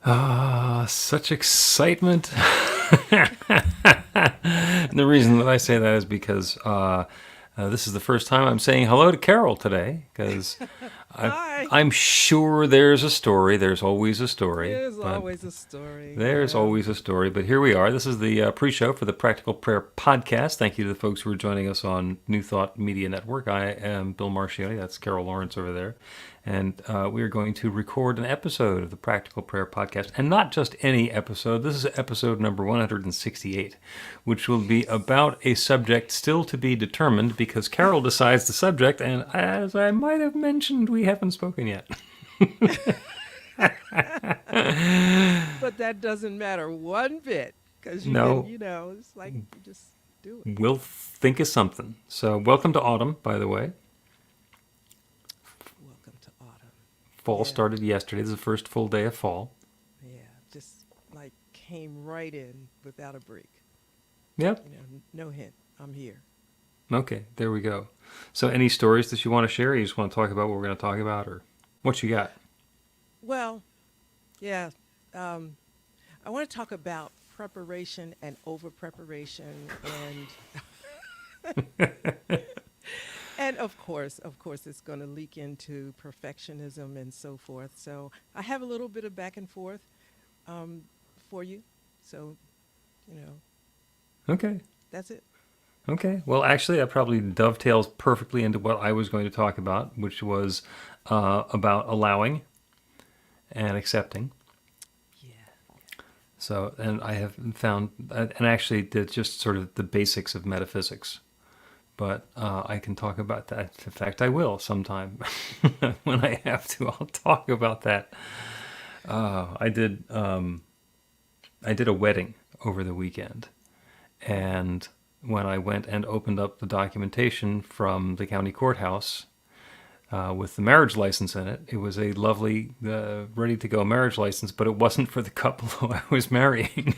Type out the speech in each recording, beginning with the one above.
Such excitement. And the reason that I say that is because this is the first time I'm saying hello to Carol today, because Hi. I'm sure there's a story. There's always a story, There's but always a story. there's Yeah. always a story. But here we are. This is the pre-show for the Practical Prayer podcast. Thank you to the folks who are joining us on New Thought Media Network. I am Bill Marchiony. That's Carol Lawrence over there. And we are going to record an episode of the Practical Prayer podcast. And not just any episode. This is episode number 168, which will be about a subject still to be determined because Carol decides the subject. And as I might have mentioned, we haven't spoken yet. But that doesn't matter one bit because No, it's like you just do it. we'll think of something. So, welcome to autumn, by the way. Welcome to autumn. Fall Yeah. started yesterday. This is the first full day of fall. Yeah. Just like came right in without a break. Yep. No hint. I'm here. Okay, there we go. So, any stories that you want to share? Or you just want to talk about what we're going to talk about, or what you got? Well, yeah. I want to talk about preparation and over preparation and of course it's going to leak into perfectionism and so forth. So I have a little bit of back and forth um, for you. So, you know, Okay. that's it. Okay. Well, actually, that probably dovetails perfectly into what I was going to talk about, which was about allowing and accepting. Yeah. So, and I have found, and actually, did just sort of the basics of metaphysics. But I can talk about that. In fact, I will sometime when I have to. I'll talk about that. I did a wedding over the weekend, and when I went and opened up the documentation from the county courthouse with the marriage license in it, it was a lovely, ready to go marriage license, but it wasn't for the couple who I was marrying.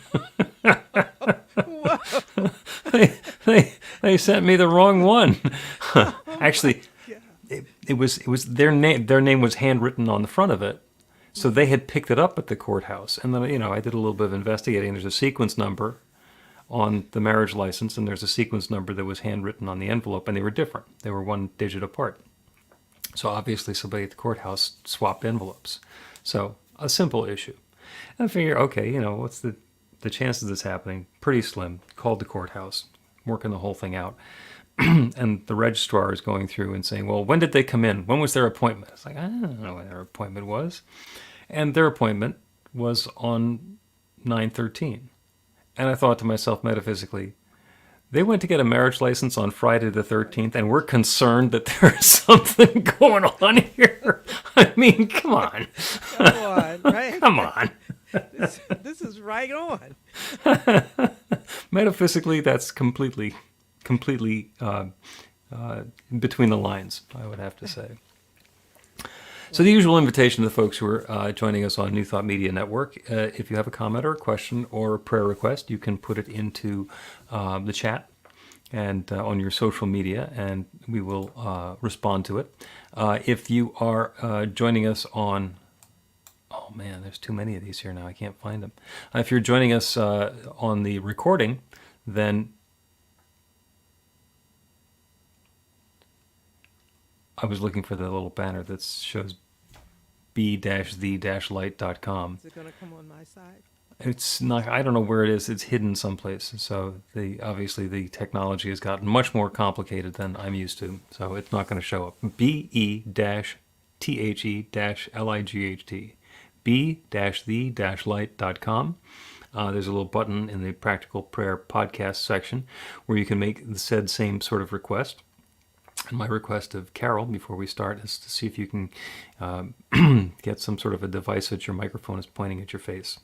Whoa. they, they sent me the wrong one. Oh my Actually, God. it was their name. Their name was handwritten on the front of it, so they had picked it up at the courthouse. And then I did a little bit of investigating. There's a sequence number on the marriage license, and there's a sequence number that was handwritten on the envelope, and they were different. They were one digit apart. So obviously, somebody at the courthouse swapped envelopes. So a simple issue. And I figure, okay, what's the chances of this happening? Pretty slim. Called the courthouse, working the whole thing out. And the registrar is going through and saying, well, when did they come in? When was their appointment? It's like, I don't know when their appointment was. And their appointment was on 9/13. And I thought to myself metaphysically, they went to get a marriage license on Friday the 13th, and we're concerned that there's something going on here. I mean, come on. Come on, right? Come on. This is right on. Metaphysically, that's completely between the lines, I would have to say. So the usual invitation to the folks who are joining us on New Thought Media Network, if you have a comment or a question or a prayer request, you can put it into the chat and on your social media, and we will respond to it. If you are joining us on, oh man, there's too many of these here now. I can't find them. If you're joining us on the recording, then I was looking for the little banner that shows b-the-light.com. Is it going to come on my side? It's not, I don't know where it is. It's hidden someplace. So obviously the technology has gotten much more complicated than I'm used to. So it's not going to show up. B-E-the-light. b-the-light.com. There's a little button in the Practical Prayer podcast section where you can make the said same sort of request. And my request of Carol before we start is to see if you can get some sort of a device that your microphone is pointing at your face.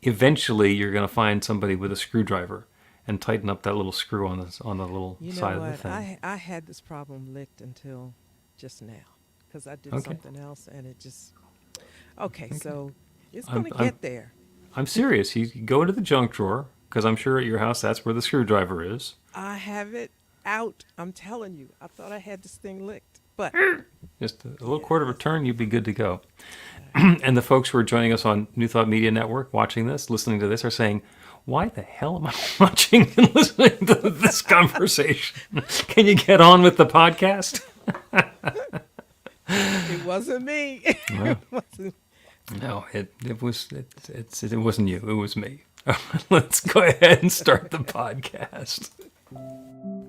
Eventually, you're going to find somebody with a screwdriver and tighten up that little screw on the little You know side of the what? thing. I had this problem licked until just now because I did Okay. something else and it just. Okay, so it's I'm, going to I'm get there. I'm serious. You go into the junk drawer because I'm sure at your house that's where the screwdriver is. I have it out. I'm telling you. I thought I had this thing licked. But Just a little quarter of a turn, you'd be good to go. And the folks who are joining us on New Thought Media Network, watching this, listening to this, are saying, why the hell am I watching and listening to this conversation? Can you get on with the podcast? it wasn't me. No, It wasn't. no, it wasn't you. It was me. Let's go ahead and start the podcast.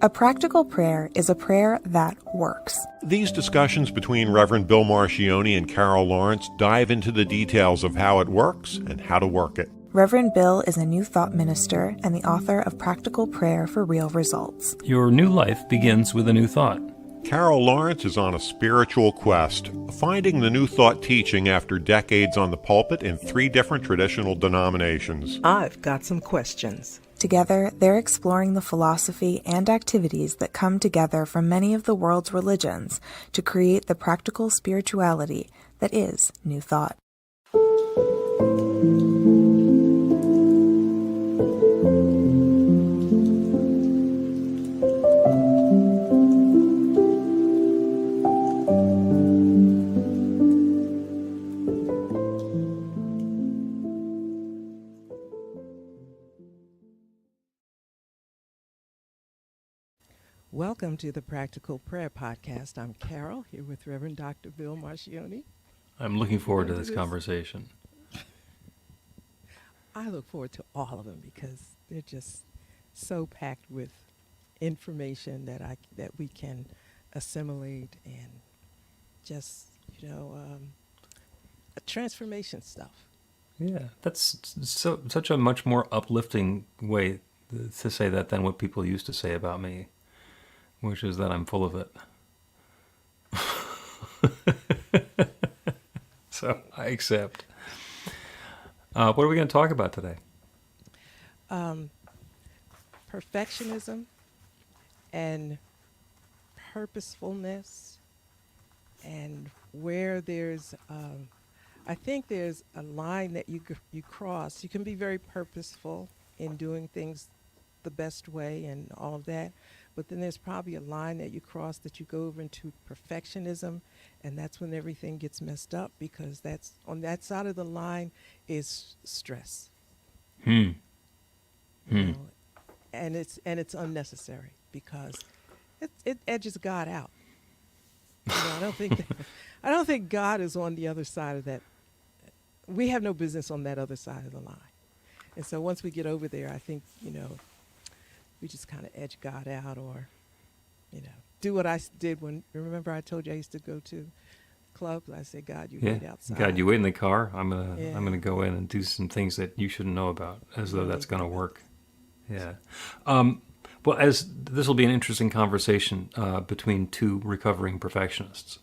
A practical prayer is a prayer that works. These discussions between Reverend Bill Marchiony and Carol Lawrence dive into the details of how it works and how to work it. Reverend Bill is a New Thought minister and the author of Practical Prayer for Real Results. Your new life begins with a new thought. Carol Lawrence is on a spiritual quest, finding the New Thought teaching after decades on the pulpit in 3 different traditional denominations. I've got some questions. Together, they're exploring the philosophy and activities that come together from many of the world's religions to create the practical spirituality that is New Thought. Welcome to the Practical Prayer Podcast. I'm Carol, here with Reverend Dr. Bill Marchiony. I'm looking forward to this conversation. I look forward to all of them because they're just so packed with information that we can assimilate and just, transformation stuff. Yeah, that's such a much more uplifting way to say that than what people used to say about me, which is that I'm full of it. So I accept. What are we going to talk about today? Perfectionism and purposefulness, and where there's, I think there's a line that you cross. You can be very purposeful in doing things the best way and all of that, but then there's probably a line that you cross that you go over into perfectionism, and that's when everything gets messed up, because that's on that side of the line is stress. You know, and it's unnecessary because it edges God out. I don't think God is on the other side of that. We have no business on that other side of the line. And so once we get over there, I think, we just kind of edge God out, or, do what I did remember I told you I used to go to clubs. I said, God, you wait outside. God, you wait in the car. I'm Yeah. gonna go in and do some things that you shouldn't know about, as though that's gonna work. Yeah. Well, as this will be an interesting conversation between 2 recovering perfectionists,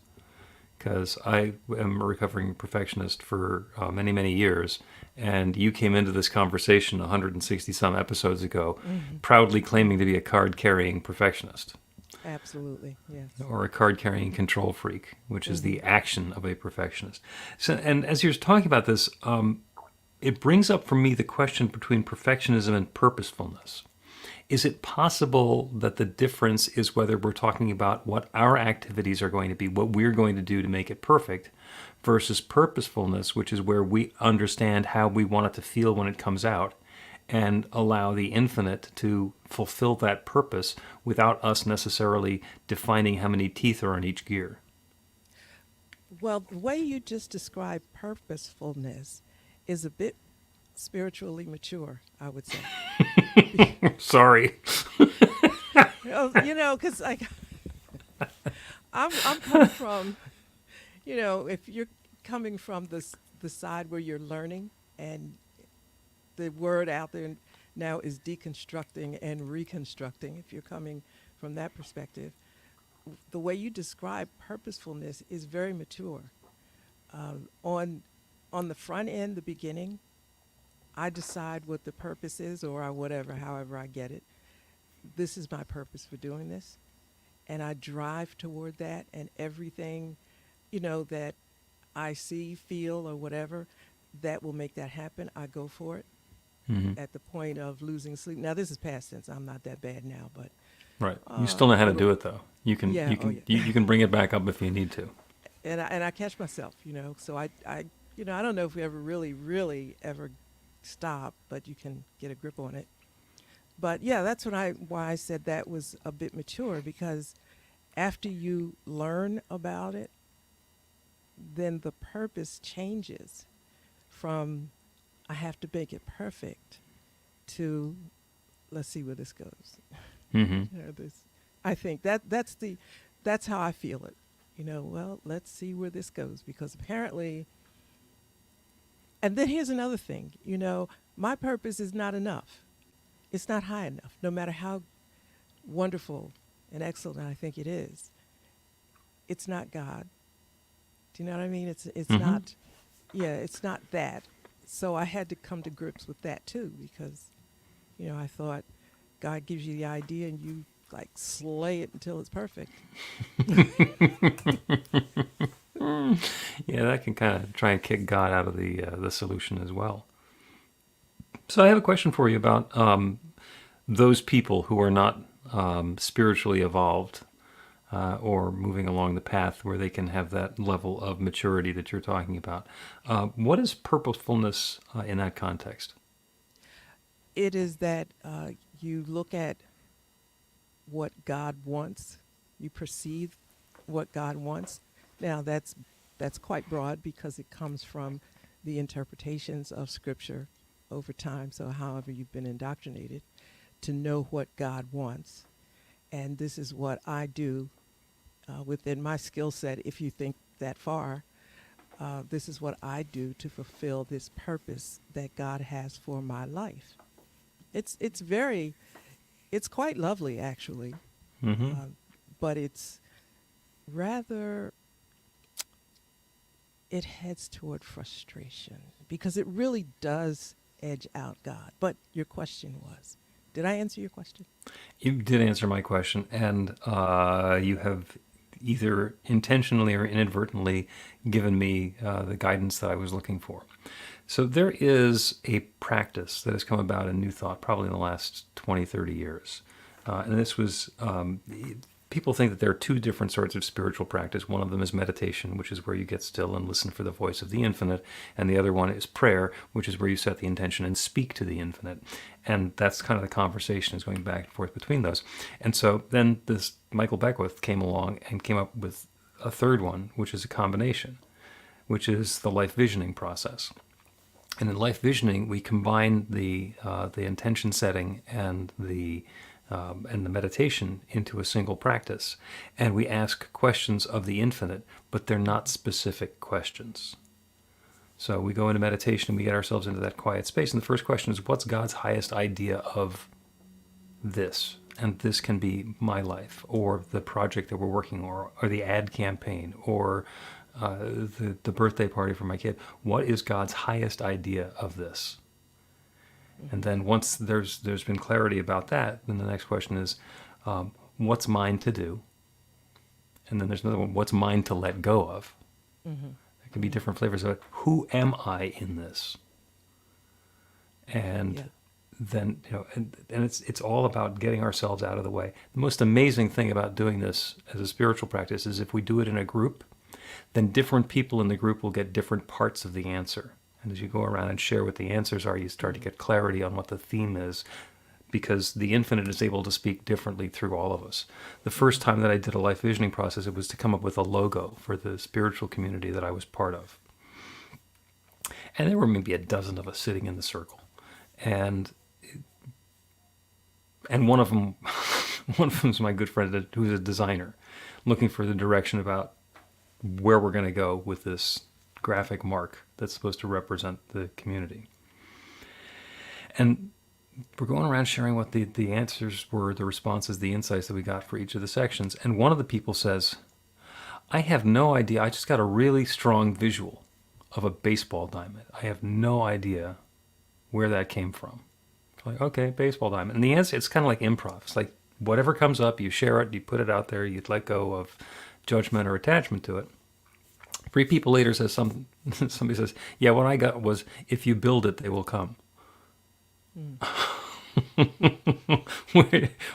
because I am a recovering perfectionist for many, many years, and you came into this conversation 160 some episodes ago, proudly claiming to be a card-carrying perfectionist. Absolutely, yes. Or a card-carrying control freak, which is the action of a perfectionist. So, and as you're talking about this, it brings up for me the question between perfectionism and purposefulness. Is it possible that the difference is whether we're talking about what our activities are going to be, what we're going to do to make it perfect, versus purposefulness, which is where we understand how we want it to feel when it comes out, and allow the infinite to fulfill that purpose without us necessarily defining how many teeth are in each gear? Well, the way you just described purposefulness is a bit spiritually mature, I would say. Sorry. Because I'm coming from, if you're coming from the side where you're learning, and the word out there now is deconstructing and reconstructing, if you're coming from that perspective, the way you describe purposefulness is very mature. On the front end, the beginning, I decide what the purpose is, or however I get it. This is my purpose for doing this. And I drive toward that, and everything, that I see, feel, or whatever, that will make that happen, I go for it. At the point of losing sleep. Now, this is past tense. I'm not that bad now, but Right. You still know how to little- do it though. You can Yeah, you oh, can yeah. you can bring it back up if you need to. And I catch myself, So I don't know if we ever really ever stop, but you can get a grip on it. But yeah, that's why I said that was a bit mature, because after you learn about it, then the purpose changes from I have to make it perfect to let's see where this goes. Mm-hmm. I think that's how I feel it. Well, let's see where this goes, because apparently, and then here's another thing, my purpose is not enough. It's not high enough, no matter how wonderful and excellent I think it is. It's not God. Do you know what I mean? It's Mhm. not, yeah, it's not that. So I had to come to grips with that too, because, I thought God gives you the idea and you like slay it until it's perfect. Yeah, that can kind of try and kick God out of the solution as well. So I have a question for you about those people who are not spiritually evolved or moving along the path where they can have that level of maturity that you're talking about. What is purposefulness in that context? It is that you look at what God wants, you perceive what God wants. Now that's quite broad, because it comes from the interpretations of Scripture over time. So however you've been indoctrinated to know what God wants, and this is what I do within my skill set. If you think that far, this is what I do to fulfill this purpose that God has for my life. It's quite lovely, actually, Mm-hmm. but it's rather, it heads toward frustration, because it really does edge out God. But your question was, did I answer your question? You did answer my question, and you have either intentionally or inadvertently given me the guidance that I was looking for. So there is a practice that has come about in New Thought probably in the last 20, 30 years. And this was, people think that there are two different sorts of spiritual practice. One of them is meditation, which is where you get still and listen for the voice of the infinite. And the other one is prayer, which is where you set the intention and speak to the infinite. And that's kind of the conversation is going back and forth between those. And so then this Michael Beckwith came along and came up with a third one, which is a combination, which is the life visioning process. And in life visioning, we combine the intention setting and the meditation into a single practice, and we ask questions of the infinite, but they're not specific questions. So we go into meditation and we get ourselves into that quiet space, and the first question is, what's God's highest idea of this? And this can be my life, or the project that we're working on, or the ad campaign, or the birthday party for my kid. What is God's highest idea of this? And then once there's been clarity about that, then the next question is, what's mine to do? And then there's another one, what's mine to let go of? Mm-hmm. There can be different flavors of it. Who am I in this? And Yeah. then, and it's all about getting ourselves out of the way. The most amazing thing about doing this as a spiritual practice is if we do it in a group, then different people in the group will get different parts of the answer. And as you go around and share what the answers are, you start to get clarity on what the theme is, because the infinite is able to speak differently through all of us. The first time that I did a life visioning process, it was to come up with a logo for the spiritual community that I was part of. And there were maybe a dozen of us sitting in the circle. And one of them is my good friend who's a designer, looking for the direction about where we're going to go with this graphic mark that's supposed to represent the community. And we're going around sharing what the answers were, the responses, the insights that we got for each of the sections. And one of the people says, I have no idea. I just got a really strong visual of a baseball diamond. I have no idea where that came from. It's like, okay, baseball diamond. And the answer, it's kind of like improv. It's like whatever comes up, you share it, you put it out there, you let go of judgment or attachment to it. 3 people later says somebody says, yeah, what I got was, if you build it, they will come.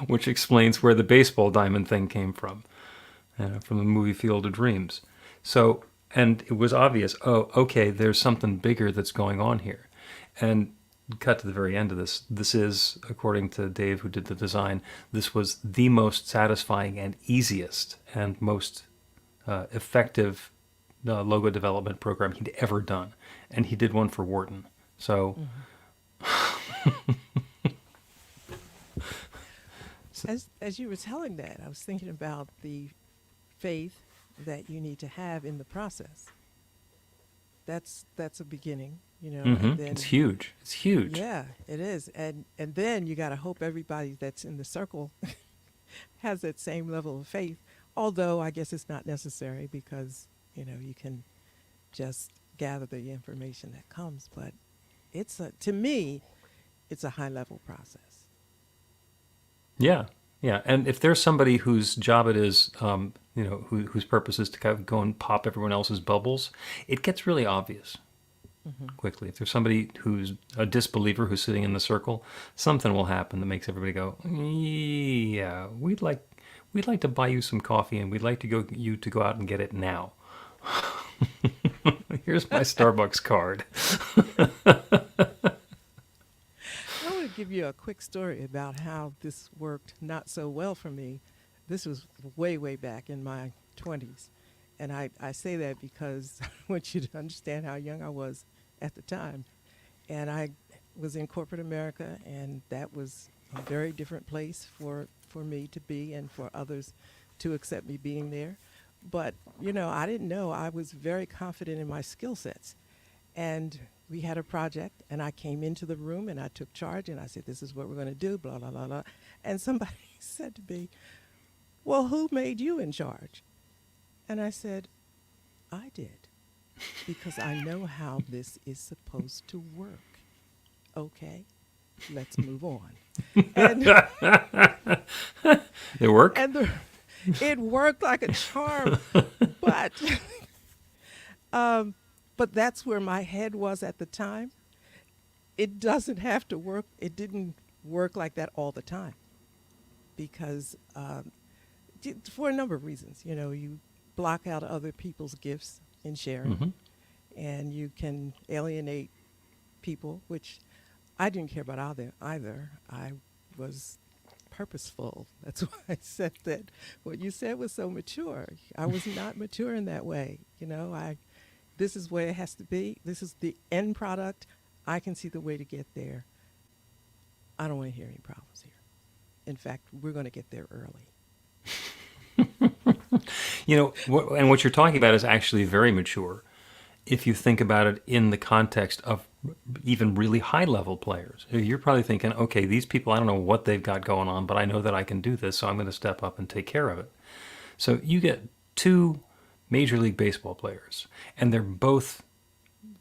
which explains where the baseball diamond thing came from the movie Field of Dreams. So, and it was obvious, oh, okay, there's something bigger that's going on here. And cut to the very end of this. This is, according to Dave, who did the design, this was the most satisfying and easiest and most effective logo development program he'd ever done. And he did one for Wharton. So, As you were telling that, I was thinking about the faith that you need to have in the process. That's a beginning, and then it's huge. It's huge. yeah, it is. And then you got to hope everybody that's in the circle has that same level of faith. Although I guess it's not necessary because, you can just gather the information that comes, but to me, it's a high level process. Yeah, yeah. And if there's somebody whose job it is, whose purpose is to kind of go and pop everyone else's bubbles, it gets really obvious quickly. If there's somebody who's a disbeliever who's sitting in the circle, something will happen that makes everybody go, yeah, we'd like to buy you some coffee and we'd like you to go out and get it now. Here's my Starbucks card. I want to give you a quick story about how this worked not so well for me. This was way, way back in my 20s. And I say that because I want you to understand how young I was at the time. And I was in corporate America, and that was a very different place for me to be and for others to accept me being there. But, I didn't know. I was very confident in my skill sets. And we had a project, and I came into the room, and I took charge, and I said, this is what we're going to do, blah, blah, blah, blah. And somebody said to me, well, who made you in charge? And I said, I did, because I know how this is supposed to work. Okay, let's move on. And It worked? and it worked like a charm, but that's where my head was at the time. It doesn't have to work. It didn't work like that all the time because for a number of reasons. You block out other people's gifts in sharing, and you can alienate people, which I didn't care about either. I was purposeful. That's why I said that what you said was so mature. I was not mature in that way. This is where it has to be. This is the end product. I can see the way to get there. I don't want to hear any problems here. In fact, we're going to get there early. And what you're talking about is actually very mature if you think about it in the context of even really high-level players. You're probably thinking, okay, these people, I don't know what they've got going on, but I know that I can do this, so I'm going to step up and take care of it. So you get two Major League Baseball players, and they're both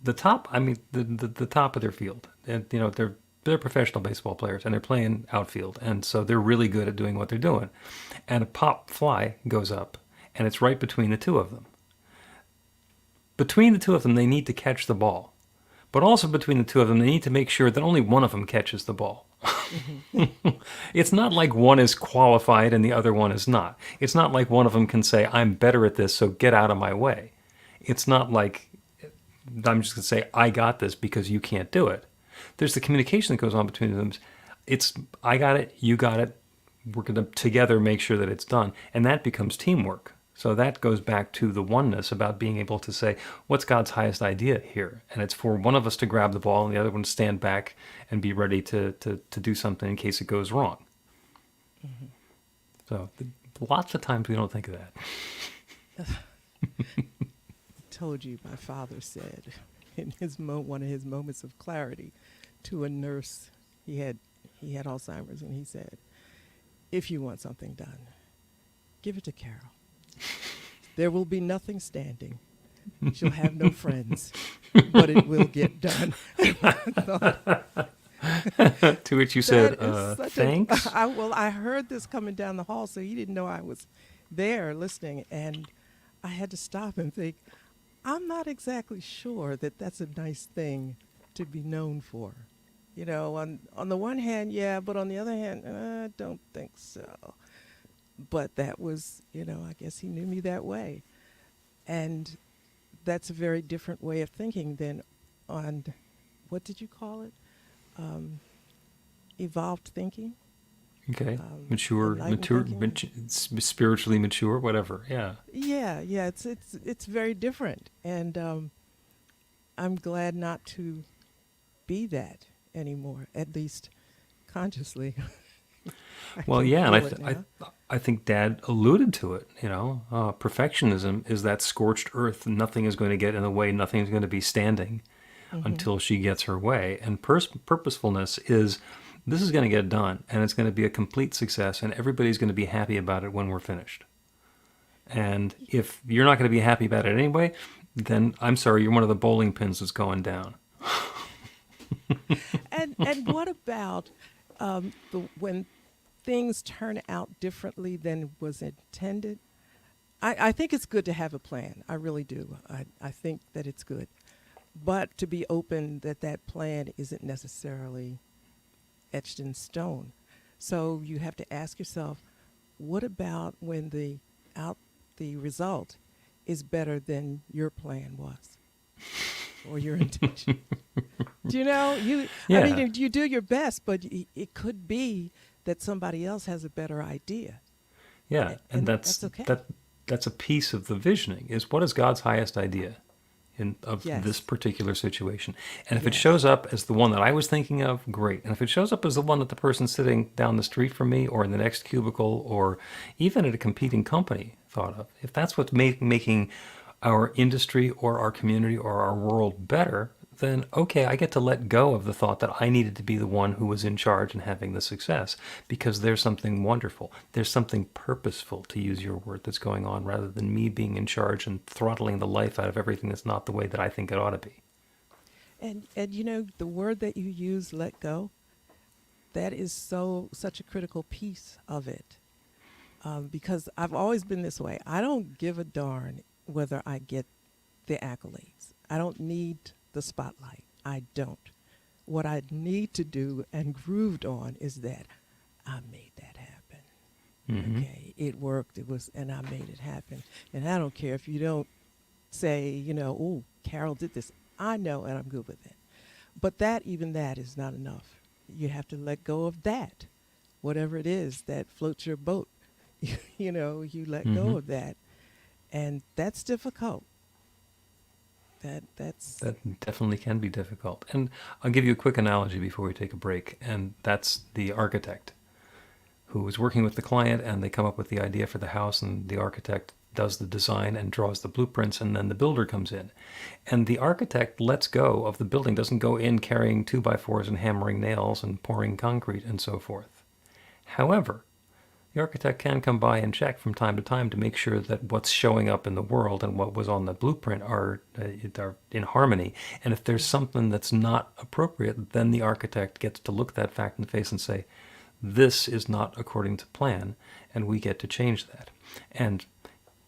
the top, the top of their field. And, they're professional baseball players, and they're playing outfield, and so they're really good at doing what they're doing. And a pop fly goes up, and it's right between the two of them. Between the two of them, they need to catch the ball. But also between the two of them, they need to make sure that only one of them catches the ball. It's not like one is qualified and the other one is not. It's not like one of them can say, I'm better at this, so get out of my way. It's not like I'm just going to say, I got this because you can't do it. There's the communication that goes on between them. It's, I got it, you got it. We're going to together make sure that it's done. And that becomes teamwork. So that goes back to the oneness about being able to say, what's God's highest idea here? And it's for one of us to grab the ball and the other one to stand back and be ready to do something in case it goes wrong. So lots of times we don't think of that. Told you, my father said in one of his moments of clarity to a nurse, he had Alzheimer's, and he said, if you want something done, give it to Carol. There will be nothing standing. She'll have no friends, but it will get done. To which you said, thanks? I heard this coming down the hall, so he didn't know I was there listening, and I had to stop and think, I'm not exactly sure that that's a nice thing to be known for. On the one hand, yeah, but on the other hand, I don't think so. But that was, I guess he knew me that way. And that's a very different way of thinking than on, what did you call it? Evolved thinking. Okay. Enlightened thinking. Spiritually mature, whatever. Yeah. Yeah, it's very different, and I'm glad not to be that anymore, at least consciously. Well, can yeah, and feel it now. I think Dad alluded to it. Perfectionism is that scorched earth. Nothing is going to get in the way. Nothing is going to be standing until she gets her way. And purposefulness is, this is going to get done, and it's going to be a complete success, and everybody's going to be happy about it when we're finished. And if you're not going to be happy about it anyway, then I'm sorry, you're one of the bowling pins that's going down. And what about when things turn out differently than was intended? I think it's good to have a plan. I really do. I think that it's good. But to be open that that plan isn't necessarily etched in stone. So you have to ask yourself, what about when the result is better than your plan was or your intention? Do you know? Yeah. I mean, you do your best, but it could be that somebody else has a better idea. Yeah, and that's okay. That's a piece of the visioning, is what is God's highest idea of Yes. this particular situation. And if it Yes. shows up as the one that I was thinking of, great. And if it shows up as the one that the person sitting down the street from me or in the next cubicle or even at a competing company thought of, if that's what's making our industry or our community or our world better, then okay, I get to let go of the thought that I needed to be the one who was in charge and having the success, because there's something wonderful. There's something purposeful, to use your word, that's going on, rather than me being in charge and throttling the life out of everything that's not the way that I think it ought to be. And the word that you use, let go, that is such a critical piece of it. Because I've always been this way. I don't give a darn whether I get the accolades. I don't need the spotlight. I don't. What I need to do and grooved on is that I made that happen. Mm-hmm. Okay, it worked. And I made it happen. And I don't care if you don't say, oh, Carol did this. I know, and I'm good with it. But even that is not enough. You have to let go of that, whatever it is that floats your boat. You let go of that, and that's difficult. That definitely can be difficult. And I'll give you a quick analogy before we take a break, and that's the architect who is working with the client, and they come up with the idea for the house, and the architect does the design and draws the blueprints, and then the builder comes in. And the architect lets go of the building, doesn't go in carrying 2x4s and hammering nails and pouring concrete and so forth. However, the architect can come by and check from time to time to make sure that what's showing up in the world and what was on the blueprint are in harmony. And if there's something that's not appropriate, then the architect gets to look that fact in the face and say, this is not according to plan, and we get to change that. And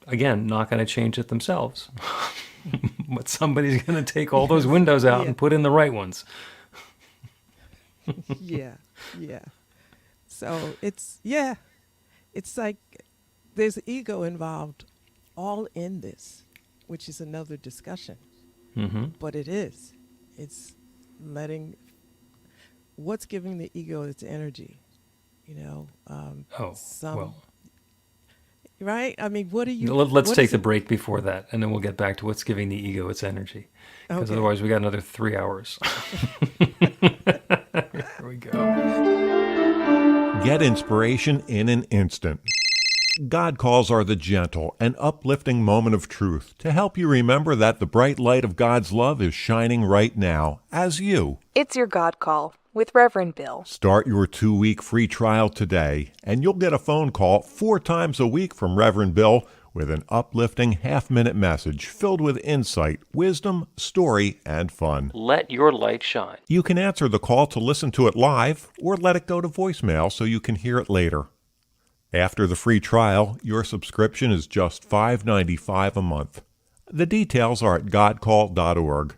again, not going to change it themselves, but somebody's going to take all those windows out and put in the right ones. Yeah. So it's like there's ego involved all in this, which is another discussion. Mm-hmm. But it's letting, what's giving the ego its energy, right? I mean, what are you? Let's take the break before that, and then we'll get back to what's giving the ego its energy. Because otherwise we got another 3 hours. Here we go. Get inspiration in an instant. God calls are the gentle and uplifting moment of truth to help you remember that the bright light of God's love is shining right now as you. It's your God Call with Reverend Bill. Start your 2-week free trial today, and you'll get a phone call 4 times a week from Reverend Bill with an uplifting half-minute message filled with insight, wisdom, story, and fun. Let your light shine. You can answer the call to listen to it live or let it go to voicemail so you can hear it later. After the free trial, your subscription is just $5.95 a month. The details are at godcall.org.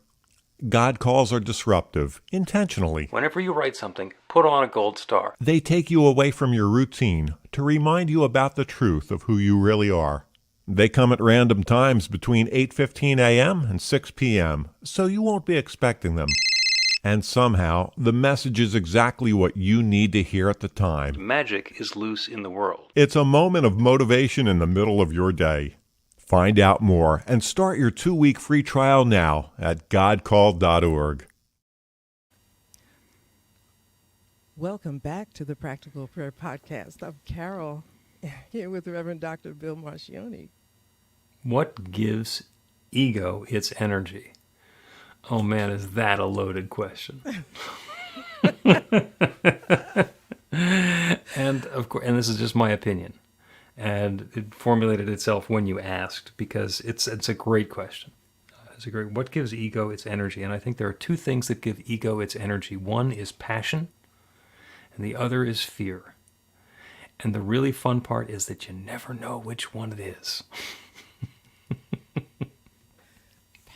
God calls are disruptive, intentionally. Whenever you write something, put on a gold star. They take you away from your routine to remind you about the truth of who you really are. They come at random times between 8:15 a.m. and 6 p.m., so you won't be expecting them. And somehow, the message is exactly what you need to hear at the time. Magic is loose in the world. It's a moment of motivation in the middle of your day. Find out more and start your 2-week free trial now at godcalled.org. Welcome back to the Practical Prayer Podcast. I'm Carol, here with Reverend Dr. Bill Marchiony. What gives ego its energy? Oh man, is that a loaded question? And of course, and this is just my opinion. And it formulated itself when you asked, because it's a great question. What gives ego its energy? And I think there are two things that give ego its energy. One is passion, and the other is fear. And the really fun part is that you never know which one it is.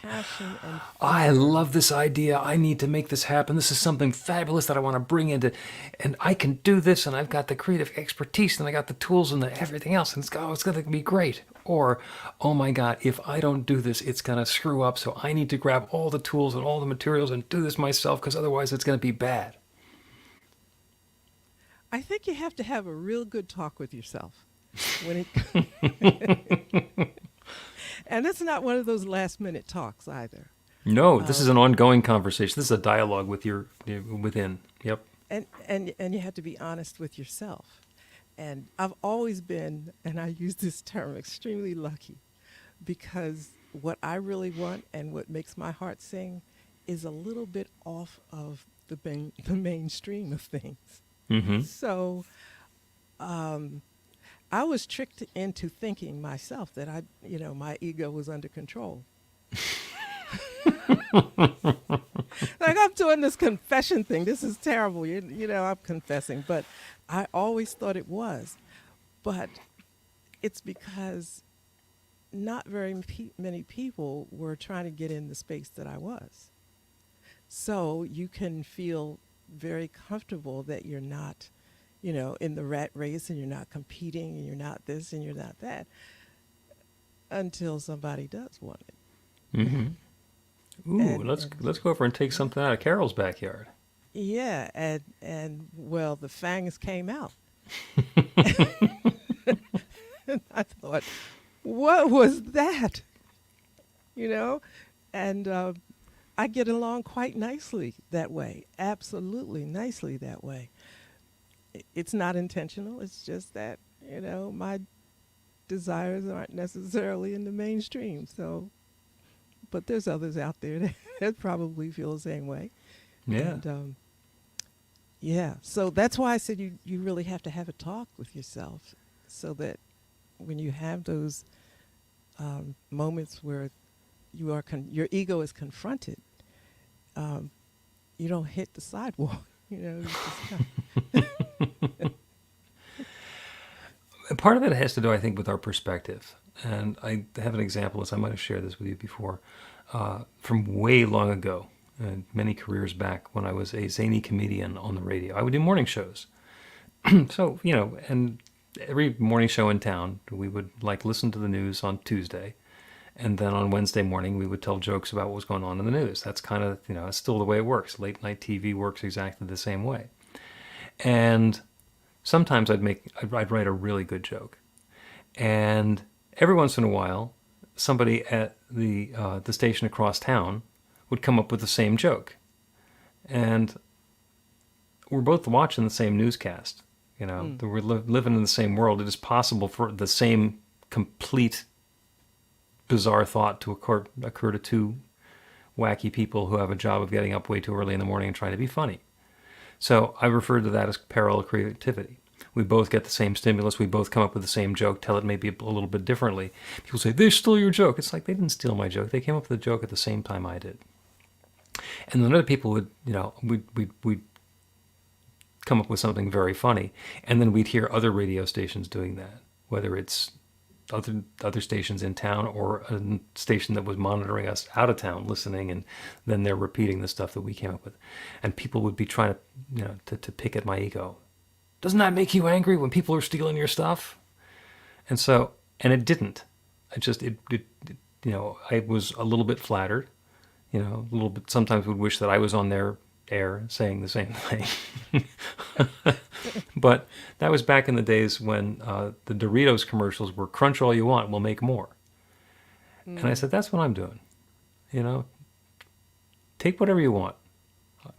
Passion and fear. I love this idea. I need to make this happen. This is something fabulous that I want to bring into, and I can do this, and I've got the creative expertise, and I got the tools and everything else, and it's going to be great. Or, oh my God, if I don't do this, it's going to screw up, so I need to grab all the tools and all the materials and do this myself, because otherwise it's going to be bad. I think you have to have a real good talk with yourself when it and it's not one of those last minute talks either. No, this is an ongoing conversation. This is a dialogue with within. Yep. And you have to be honest with yourself. And I've always been, and I use this term, extremely lucky, because what I really want and what makes my heart sing is a little bit off of the mainstream of things. Mm-hmm. So I was tricked into thinking myself that my ego was under control. Like, I'm doing this confession thing. This is terrible. I'm confessing, but I always thought it was. But it's because not very many people were trying to get in the space that I was. So you can feel very comfortable that you're not, in the rat race, and you're not competing, and you're not this and you're not that, until somebody does want it. Mm-hmm. Ooh, let's go over and take something out of Carol's backyard. Yeah, and well, the fangs came out. And I thought, what was that? And I get along quite nicely that way. Absolutely nicely that way. It's not intentional. It's just that, my desires aren't necessarily in the mainstream. So, but there's others out there that probably feel the same way. Yeah. And, so that's why I said you really have to have a talk with yourself, so that when you have those moments where your ego is confronted, you don't hit the sidewalk. You just Part of it has to do, I think, with our perspective. And I have an example, as I might have shared this with you before, from way long ago, many careers back, when I was a zany comedian on the radio. I would do morning shows. So, and every morning show in town, we would listen to the news on Tuesday. And then on Wednesday morning, we would tell jokes about what was going on in the news. That's kind of, it's still the way it works. Late night TV works exactly the same way. And sometimes I'd write a really good joke. And every once in a while, somebody at the station across town would come up with the same joke. And we're both watching the same newscast. We're living in the same world. It is possible for the same complete bizarre thought to occur to two wacky people who have a job of getting up way too early in the morning and trying to be funny. So I refer to that as parallel creativity. We both get the same stimulus. We both come up with the same joke, tell it maybe a little bit differently. People say, they stole your joke. It's like they didn't steal my joke. They came up with the joke at the same time I did. And then other people would, we'd come up with something very funny. And then we'd hear other radio stations doing that, whether it's other stations in town or a station that was monitoring us out of town, listening, and then they're repeating the stuff that we came up with, and people would be trying to to pick at my ego. Doesn't that make you angry when people are stealing your stuff? And it didn't. I was a little bit flattered, a little bit. Sometimes would wish that I was on their air saying the same thing. But that was back in the days when the Doritos commercials were crunch all you want, we'll make more. And I said, that's what I'm doing. Take whatever you want.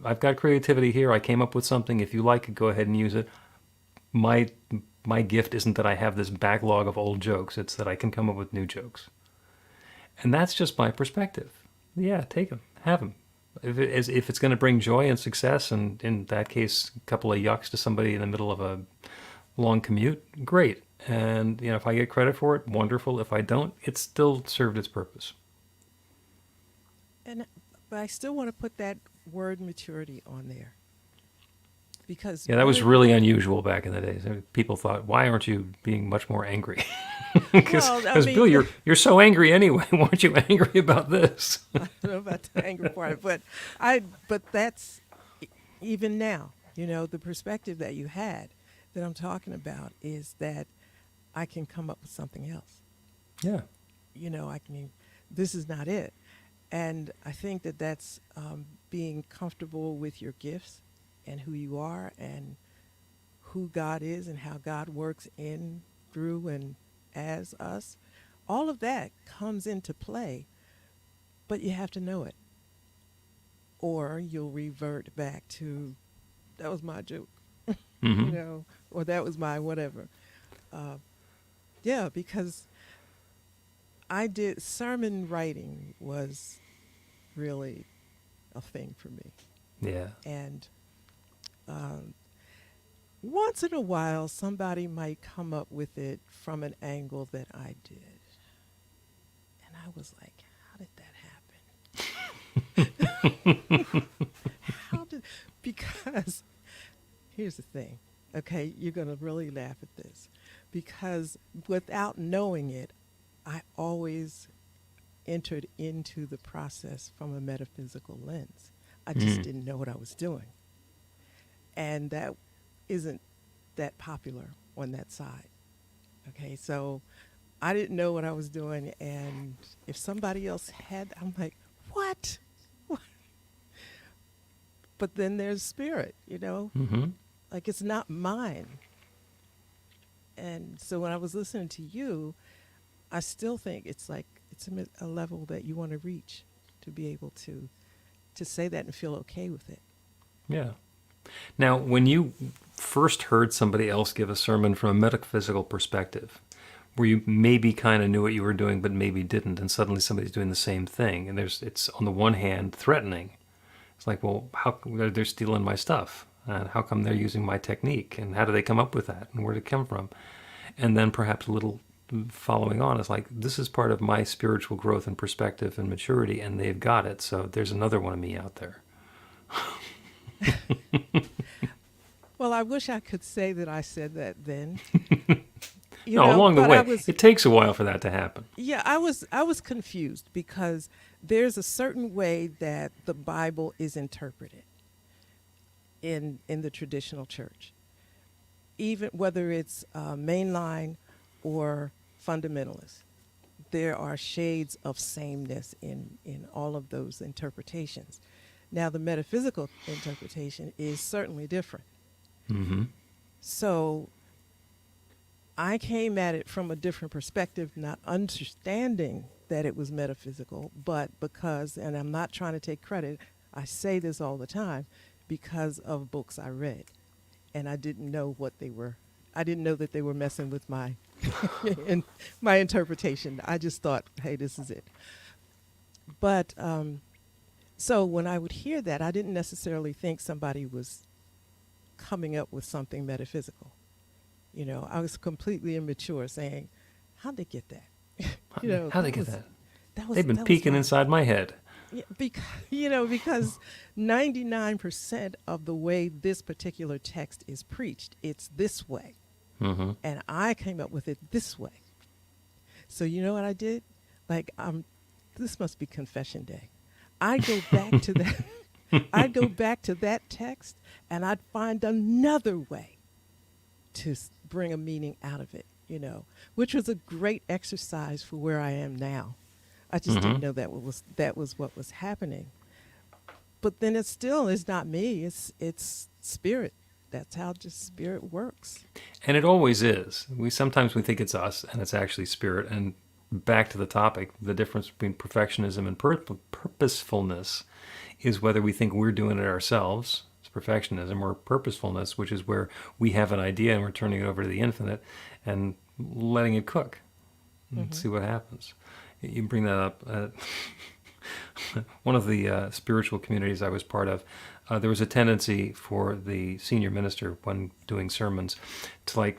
I've got creativity here. I came up with something. If you like it, go ahead and use it. My gift isn't that I have this backlog of old jokes. It's that I can come up with new jokes. And that's just my perspective. Yeah, take them. Have them. If it's going to bring joy and success, and in that case, a couple of yucks to somebody in the middle of a long commute, great. And if I get credit for it, wonderful. If I don't, it still served its purpose. But I still want to put that word maturity on there. Because that was really unusual back in the days. People thought, "Why aren't you being much more angry?" Because Bill, you're so angry anyway. Why aren't you angry about this? I don't know about the anger part, but that's even now. The perspective that you had that I'm talking about is that I can come up with something else. Yeah. This is not it, and I think that's being comfortable with your gifts and who you are and who God is and how God works in, through, and as us. All of that comes into play, but you have to know it. Or you'll revert back to, that was my joke, Mm-hmm. or that was my whatever. Because sermon writing was really a thing for me. Yeah. And once in a while, somebody might come up with it from an angle that I did. And I was like, how did that happen? Because here's the thing, okay? You're going to really laugh at this. Because without knowing it, I always entered into the process from a metaphysical lens. I just didn't know what I was doing. And that isn't that popular on that side. Okay, so I didn't know what I was doing, and if somebody else had, I'm like, what? But then there's spirit, Mm-hmm. like it's not mine. And so when I was listening to you, I still think it's a level that you want to reach to be able to say that and feel okay with it. Yeah. Now, when you first heard somebody else give a sermon from a metaphysical perspective, where you maybe kind of knew what you were doing, but maybe didn't, and suddenly somebody's doing the same thing, and it's on the one hand threatening. It's like, well, how they're stealing my stuff, and how come they're using my technique, and how do they come up with that, and where did it come from? And then perhaps a little following on is like, this is part of my spiritual growth and perspective and maturity, and they've got it. So there's another one of me out there. Well, I wish I could say that I said that then. Along the way, it takes a while for that to happen. Yeah, I was confused because there's a certain way that the Bible is interpreted in the traditional church, even whether it's mainline or fundamentalist. There are shades of sameness in all of those interpretations. Now, the metaphysical interpretation is certainly different. Mm-hmm. So I came at it from a different perspective, not understanding that it was metaphysical, but because, and I'm not trying to take credit, I say this all the time, because of books I read. And I didn't know what they were. I didn't know that they were messing with my my interpretation. I just thought, hey, this is it. But so when I would hear that, I didn't necessarily think somebody was coming up with something metaphysical. I was completely immature saying, how'd they get that? How'd they get that? They've been peeking inside my head. Yeah, because 99% of the way this particular text is preached, it's this way. Mm-hmm. And I came up with it this way. So you know what I did? Like, this must be confession day. I go back to that. I go back to that text, and I'd find another way to bring a meaning out of it, which was a great exercise for where I am now. I just didn't know that was what was happening. But then it still is not me. It's spirit. That's how just spirit works. And it always is. Sometimes we think it's us, and it's actually spirit. And back to the topic, the difference between perfectionism and purposefulness is whether we think we're doing it ourselves, it's perfectionism, or purposefulness, which is where we have an idea and we're turning it over to the infinite and letting it cook and see what happens. You bring that up. One of the spiritual communities I was part of, there was a tendency for the senior minister when doing sermons to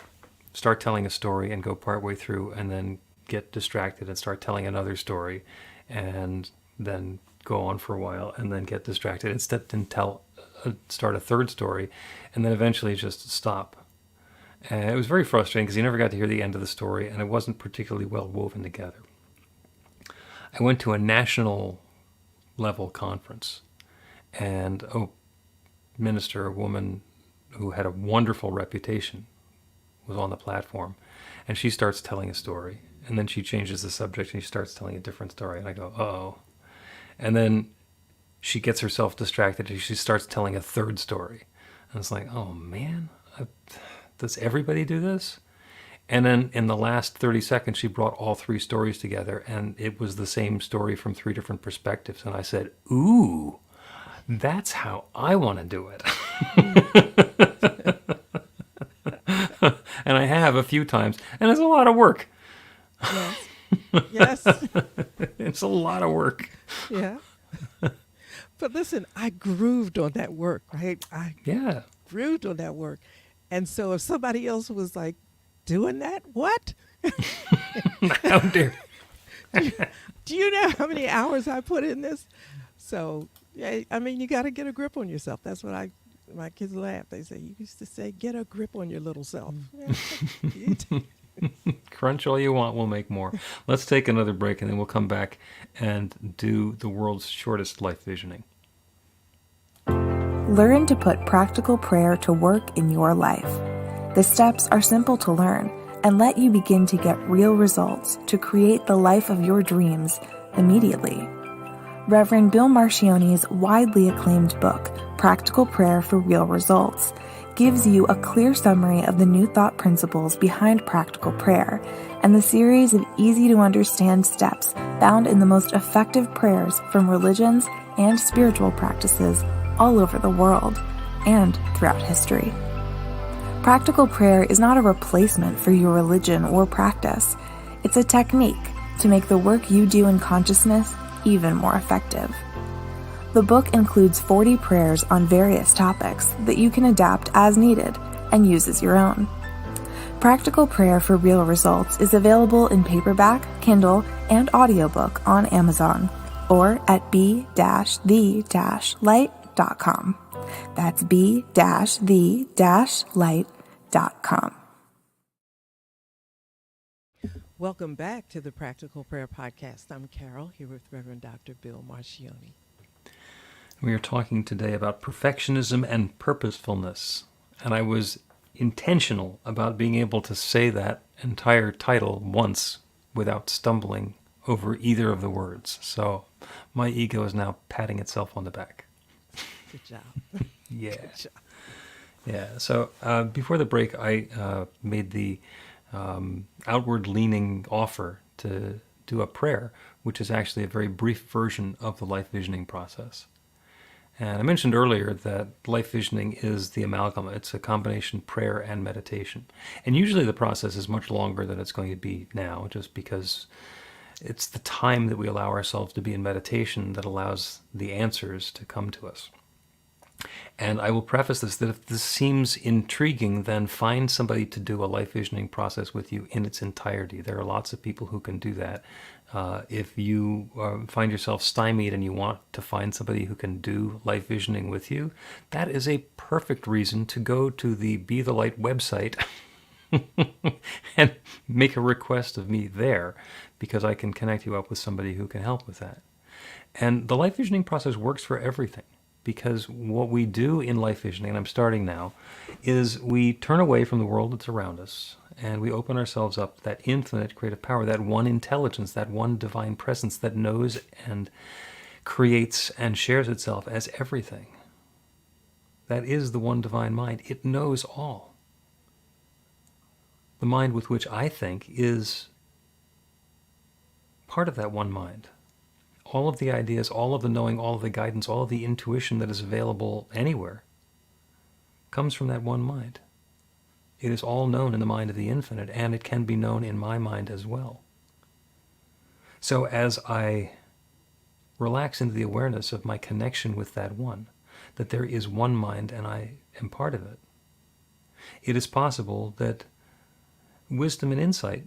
start telling a story and go partway through and then get distracted and start telling another story and then go on for a while and then get distracted and start a third story and then eventually just stop. And it was very frustrating because you never got to hear the end of the story and it wasn't particularly well woven together. I went to a national level conference and a minister, a woman who had a wonderful reputation, was on the platform, and she starts telling a story and then she changes the subject and she starts telling a different story and I go, uh-oh. And then she gets herself distracted and she starts telling a third story. And it's like, oh man, does everybody do this? And then in the last 30 seconds, she brought all three stories together and it was the same story from three different perspectives. And I said, ooh, that's how I want to do it. And I have a few times. And it's a lot of work. Yes. Yes. It's a lot of work. Yeah. But listen, I grooved on that work, right? I grooved on that work. And so if somebody else was like doing that, what? How dare. Do you know how many hours I put in this? So, yeah, I mean, you got to get a grip on yourself. That's what my kids laugh. They say, you used to say, get a grip on your little self. Crunch all you want, we'll make more. Let's take another break and then we'll come back and do the world's shortest life visioning. Learn to put practical prayer to work in your life. The steps are simple to learn and let you begin to get real results to create the life of your dreams immediately. Reverend Bill Marchiony's widely acclaimed book, Practical Prayer for Real Results, gives you a clear summary of the new thought principles behind practical prayer and the series of easy-to-understand steps found in the most effective prayers from religions and spiritual practices all over the world and throughout history. Practical prayer is not a replacement for your religion or practice. It's a technique to make the work you do in consciousness even more effective. The book includes 40 prayers on various topics that you can adapt as needed and use as your own. Practical Prayer for Real Results is available in paperback, Kindle, and audiobook on Amazon or at b-the-light.com. That's b-the-light.com. Welcome back to the Practical Prayer Podcast. I'm Carol, here with Reverend Dr. Bill Marchiony. We are talking today about perfectionism and purposefulness. And I was intentional about being able to say that entire title once without stumbling over either of the words. So my ego is now patting itself on the back. Good job. Yeah. Good job. Yeah. So before the break, I made the outward-leaning offer to do a prayer, which is actually a very brief version of the life visioning process. And I mentioned earlier that life visioning is the amalgam. It's a combination prayer and meditation. And usually the process is much longer than it's going to be now, just because it's the time that we allow ourselves to be in meditation that allows the answers to come to us. And I will preface this that if this seems intriguing, then find somebody to do a life visioning process with you in its entirety. There are lots of people who can do that. If you find yourself stymied and you want to find somebody who can do life visioning with you, that is a perfect reason to go to the Be the Light website and make a request of me there, because I can connect you up with somebody who can help with that. And the life visioning process works for everything, because what we do in life visioning, and I'm starting now, is we turn away from the world that's around us and we open ourselves up to that infinite creative power, that one intelligence, that one divine presence that knows and creates and shares itself as everything. That is the one divine mind. It knows all. The mind with which I think is part of that one mind. All of the ideas, all of the knowing, all of the guidance, all of the intuition that is available anywhere comes from that one mind. It is all known in the mind of the infinite, and it can be known in my mind as well. So as I relax into the awareness of my connection with that one, that there is one mind and I am part of it, it is possible that wisdom and insight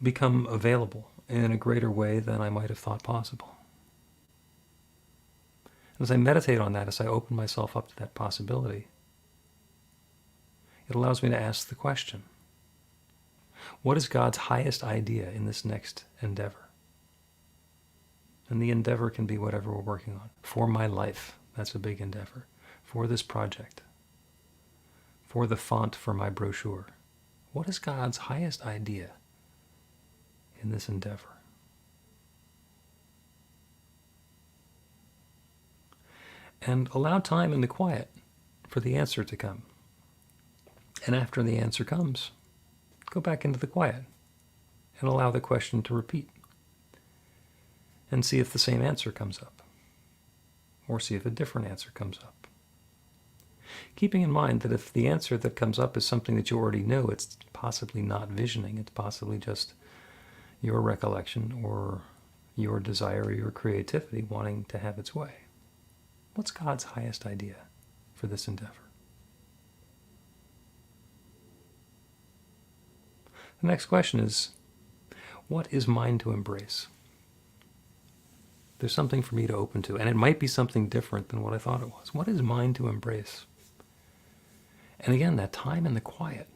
become available in a greater way than I might have thought possible. As I meditate on that, as I open myself up to that possibility, it allows me to ask the question, what is God's highest idea in this next endeavor? And the endeavor can be whatever we're working on. For my life, that's a big endeavor. For this project. For the font for my brochure. What is God's highest idea in this endeavor? And allow time in the quiet for the answer to come. And after the answer comes, go back into the quiet and allow the question to repeat. And see if the same answer comes up. Or see if a different answer comes up. Keeping in mind that if the answer that comes up is something that you already know, it's possibly not visioning, it's possibly just your recollection or your desire or your creativity wanting to have its way. What's God's highest idea for this endeavor? The next question is, what is mine to embrace? There's something for me to open to, and it might be something different than what I thought it was. What is mine to embrace? And again, that time in the quiet,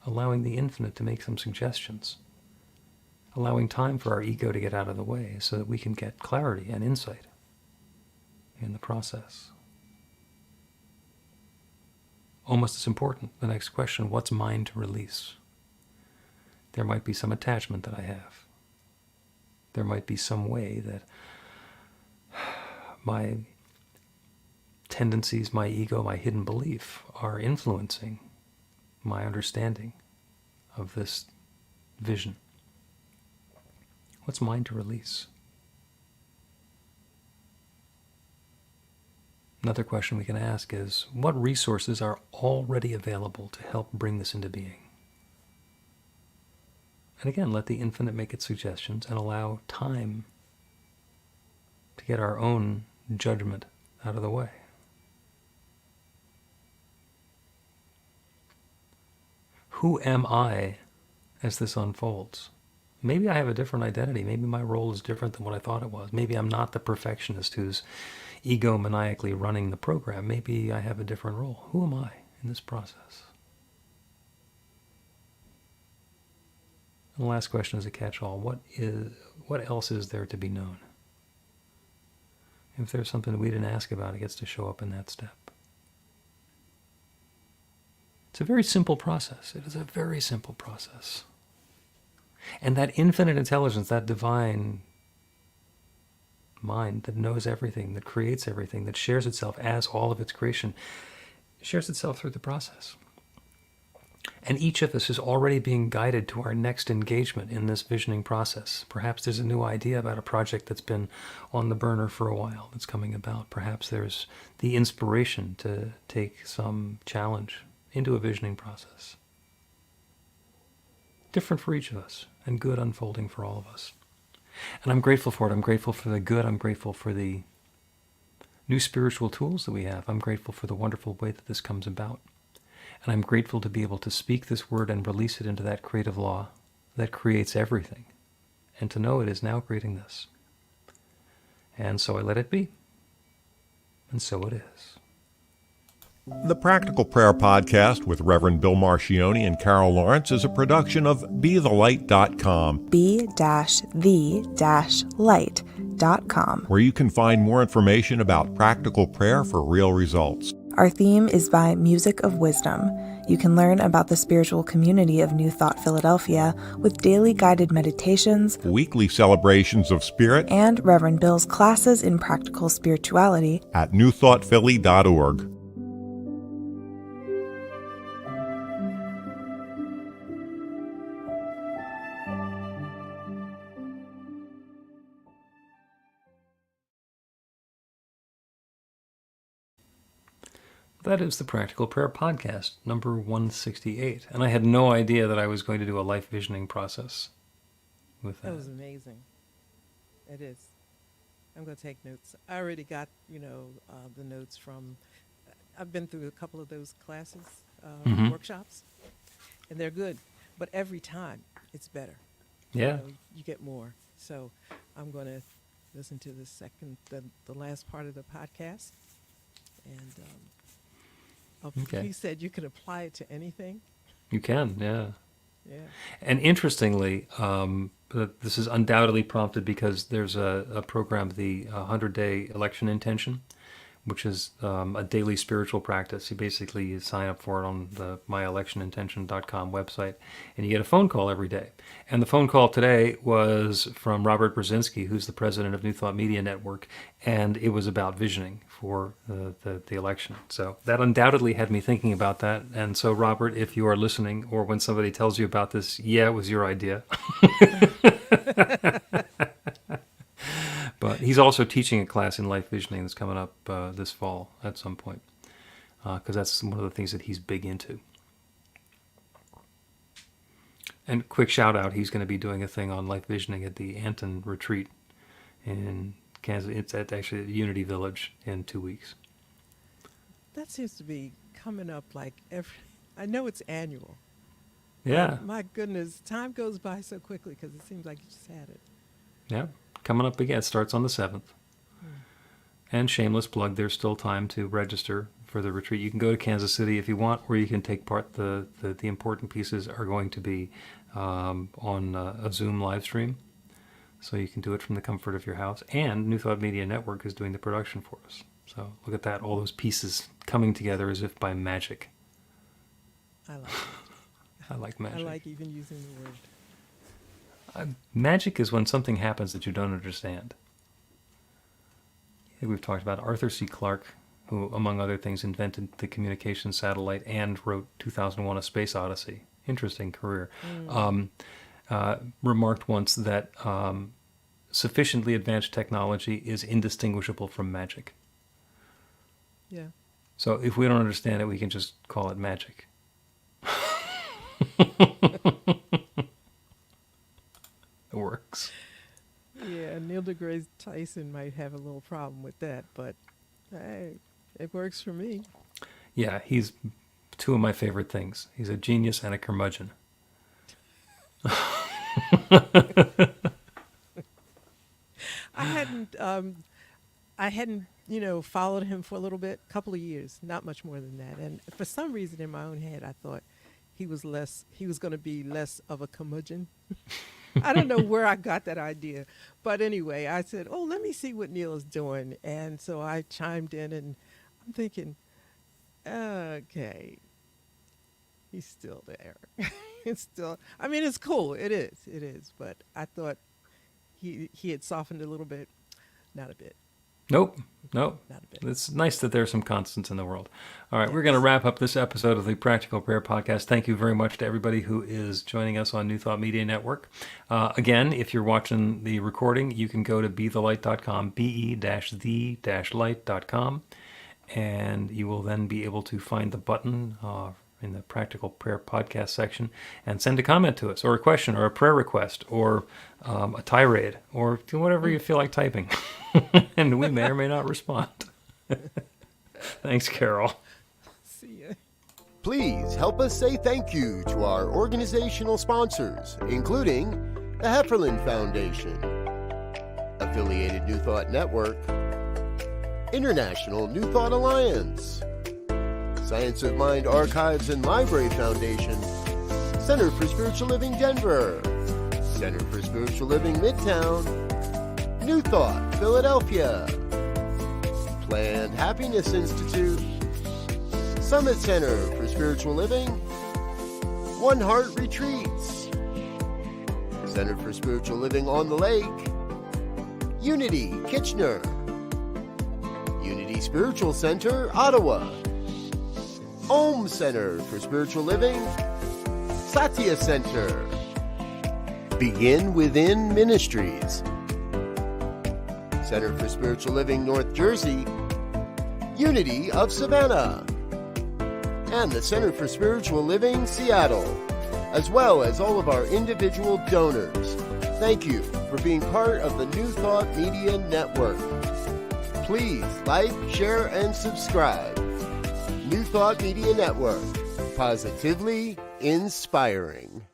allowing the infinite to make some suggestions, allowing time for our ego to get out of the way so that we can get clarity and insight in the process. Almost as important, the next question, what's mine to release? There might be some attachment that I have. There might be some way that my tendencies, my ego, my hidden belief are influencing my understanding of this vision. What's mine to release? Another question we can ask is, what resources are already available to help bring this into being? And again, let the infinite make its suggestions and allow time to get our own judgment out of the way. Who am I as this unfolds? Maybe I have a different identity. Maybe my role is different than what I thought it was. Maybe I'm not the perfectionist who's egomaniacally running the program. Maybe I have a different role. Who am I in this process? And the last question is a catch-all. What else is there to be known? If there's something that we didn't ask about, it gets to show up in that step. It's a very simple process. It is a very simple process. And that infinite intelligence, that divine mind that knows everything, that creates everything, that shares itself as all of its creation, shares itself through the process. And each of us is already being guided to our next engagement in this visioning process. Perhaps there's a new idea about a project that's been on the burner for a while that's coming about. Perhaps there's the inspiration to take some challenge into a visioning process. Different for each of us, and good unfolding for all of us. And I'm grateful for it. I'm grateful for the good. I'm grateful for the new spiritual tools that we have. I'm grateful for the wonderful way that this comes about. And I'm grateful to be able to speak this word and release it into that creative law that creates everything. And to know it is now creating this. And so I let it be. And so it is. The Practical Prayer Podcast with Reverend Bill Marchiony and Carol Lawrence is a production of BeTheLight.com, be-the-light.com. where you can find more information about practical prayer for real results. Our theme is by Music of Wisdom. You can learn about the spiritual community of New Thought Philadelphia with daily guided meditations, Weekly celebrations of spirit and Reverend Bill's classes in practical spirituality at newthoughtphilly.org. That is the Practical Prayer Podcast, number 168. And I had no idea that I was going to do a life visioning process with That that. was amazing. It is. I'm going to take notes. I already got, the notes from, I've been through a couple of those classes, Mhm. workshops, and they're good. But every time, it's better. Yeah. You get more. So I'm going to listen to the last part of the podcast. And Okay. he said you can apply it to anything. You can, yeah. Yeah. And interestingly, this is undoubtedly prompted because there's a program, the 100-Day Election Intention, which is a daily spiritual practice. You sign up for it on the myelectionintention.com website, and you get a phone call every day. And the phone call today was from Robert Brzezinski, who's the president of New Thought Media Network, and it was about visioning for the election. So that undoubtedly had me thinking about that. And so, Robert, if you are listening, or when somebody tells you about this, yeah, it was your idea. But he's also teaching a class in life visioning that's coming up this fall at some point, because that's one of the things that he's big into. And quick shout out, he's going to be doing a thing on life visioning at the Anton Retreat in Kansas. It's actually at Unity Village in 2 weeks. That seems to be coming up like I know it's annual. Yeah, My goodness, time goes by so quickly because it seems like you just had it. yeah, coming up again. It starts on the 7th. And shameless plug, there's still time to register for the retreat. You can go to Kansas City if you want, or you can take part. The important pieces are going to be on a Zoom live stream, so you can do it from the comfort of your house. And New Thought Media Network is doing the production for us. So look at that, all those pieces coming together as if by magic. I like it. I like magic. I like even using the word. Magic is when something happens that you don't understand. I think we've talked about Arthur C. Clarke, who, among other things, invented the communication satellite and wrote 2001: A Space Odyssey. Interesting career. Remarked once that sufficiently advanced technology is indistinguishable from magic. Yeah. So if we don't understand it, we can just call it magic. It works. Yeah, Neil deGrasse Tyson might have a little problem with that, but hey, it works for me. Yeah, he's two of my favorite things. He's a genius and a curmudgeon. I hadn't, followed him for a little bit, couple of years, not much more than that. And for some reason in my own head, I thought he was going to be less of a curmudgeon. I don't know where I got that idea. But anyway, I said, let me see what Neil is doing. And so I chimed in, and I'm thinking, okay, he's still there. It's cool. It is. But I thought he had softened a little bit. Not a bit. Nope. Not a bit. It's nice that there's some constants in the world. All right, we're going to wrap up this episode of the Practical Prayer Podcast. Thank you very much to everybody who is joining us on New Thought Media Network. Again, if you're watching the recording, you can go to BeTheLight.com, be-the-light.com, and you will then be able to find the button in the Practical Prayer Podcast section and send a comment to us, or a question, or a prayer request, or a tirade, or do whatever you feel like typing. And we may or may not respond. Thanks, Carol. See ya. Please help us say thank you to our organizational sponsors, including the Hefferland Foundation, Affiliated New Thought Network, International New Thought Alliance, Science of Mind Archives and Library Foundation, Center for Spiritual Living Denver, Center for Spiritual Living Midtown, New Thought Philadelphia, Planned Happiness Institute, Summit Center for Spiritual Living, One Heart Retreats, Center for Spiritual Living on the Lake, Unity Kitchener, Unity Spiritual Center Ottawa, Om Center for Spiritual Living, Satya Center, Begin Within Ministries, Center for Spiritual Living North Jersey, Unity of Savannah, and the Center for Spiritual Living Seattle, as well as all of our individual donors. Thank you for being part of the New Thought Media Network. Please like, share, and subscribe. New Thought Media Network, positively inspiring.